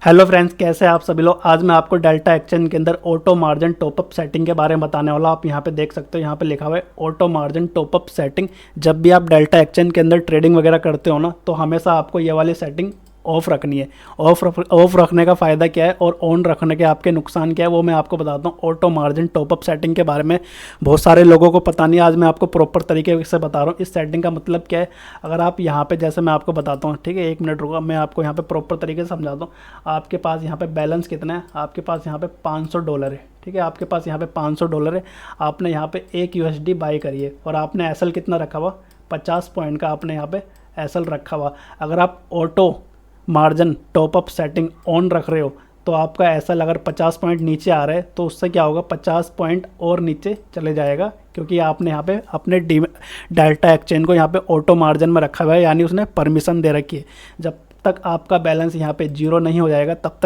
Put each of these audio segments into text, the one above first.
Hello friends, कैसे हैं आप सभी लोग। आज मैं आपको डेल्टा एक्सचेंज के अंदर ऑटो मार्जिन टॉपअप सेटिंग के बारे में बताने वाला। आप यहाँ पे देख सकते हो, यहाँ पे लिखा हुआ है ऑटो मार्जिन टॉपअप सेटिंग। जब भी आप डेल्टा एक्सचेंज के अंदर ट्रेडिंग वगैरह करते हो ना, तो हमेशा आपको ये वाली सेटिंग ऑफ रखनी है। ऑफ रखने का फ़ायदा क्या है और ऑन रखने के आपके नुकसान क्या है, वो मैं आपको बताता हूँ। ऑटो मार्जिन टॉपअप सेटिंग के बारे में बहुत सारे लोगों को पता नहीं है, आज मैं आपको प्रॉपर तरीके से बता रहा हूँ। इस सेटिंग का मतलब क्या है, अगर आप यहाँ पे जैसे मैं आपको बताता हूँ, ठीक है, 1 मिनट रुको, मैं आपको यहाँ पे प्रॉपर तरीके से समझाता हूँ। आपके पास यहाँ पे बैलेंस कितना है, आपके पास यहाँ पे $500 है, ठीक है, आपके पास यहाँ पे $500 है। आपने यहाँ पे एक USD बाई करी है और आपने एसएल कितना रखा हुआ, 50 पॉइंट का आपने यहाँ पे एसएल रखा हुआ। अगर आप auto margin top up setting on रख रहे हो तो आपका एसएल अगर 50 पॉइंट नीचे आ रहा है तो उससे क्या होगा, 50 पॉइंट और नीचे चले जाएगा, क्योंकि आपने यहाँ पे अपने डेल्टा एक्सचेंज को यहाँ पे ऑटो मार्जिन में रखा हुआ है, यानी उसने परमिशन दे रखी है। जब तक आपका बैलेंस यहाँ पे 0 नहीं हो जाएगा तब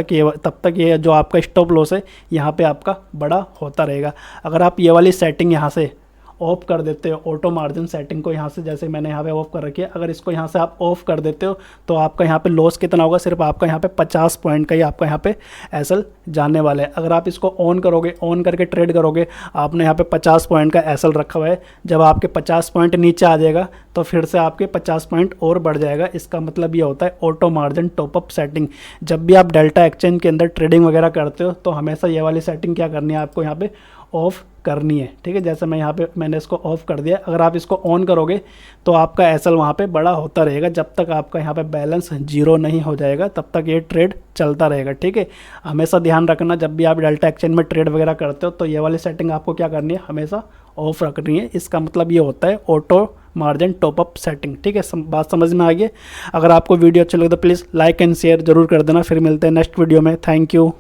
तक ये जो आपका स्टॉप लॉस है यहाँ पे आपका बड़ा होता रहेगा। अगर आप ये वाली सेटिंग यहाँ से ऑफ कर देते हो, ऑटो मार्जिन सेटिंग को यहाँ से, जैसे मैंने यहाँ पे ऑफ कर रखी है, अगर इसको यहाँ से आप ऑफ कर देते हो तो आपका यहाँ पे लॉस कितना होगा, सिर्फ आपका यहाँ पे 50 पॉइंट का ही आपका यहाँ पे एसएल जाने वाला है। अगर आप इसको ऑन करोगे, ऑन करके ट्रेड करोगे, आपने यहाँ पे 50 पॉइंट का एसएल रखा हुआ है, जब आपके 50 पॉइंट नीचे आ जाएगा तो फिर से आपके 50 पॉइंट और बढ़ जाएगा। इसका मतलब ये होता है ऑटो मार्जिन टॉपअप सेटिंग। जब भी आप डेल्टा एक्सचेंज के अंदर ट्रेडिंग वगैरह करते हो तो हमेशा ये वाली सेटिंग क्या करनी है, आपको यहाँ पे ऑफ करनी है, ठीक है। जैसे मैं यहाँ पे मैंने इसको ऑफ कर दिया। अगर आप इसको ऑन करोगे तो आपका एसएल वहाँ पे बड़ा होता रहेगा। जब तक आपका यहाँ पे बैलेंस 0 नहीं हो जाएगा तब तक ये ट्रेड चलता रहेगा, ठीक है। हमेशा ध्यान रखना, जब भी आप डेल्टा एक्सचेंज में ट्रेड वगैरह करते हो तो ये वाली सेटिंग आपको क्या करनी है, हमेशा ऑफ रखनी है। इसका मतलब ये होता है ऑटो मार्जिन टॉपअप सेटिंग, ठीक है। बात समझ में आ गई। अगर आपको वीडियो अच्छा लगे तो प्लीज़ लाइक एंड शेयर जरूर कर देना। फिर मिलते हैं नेक्स्ट वीडियो में। Thank you.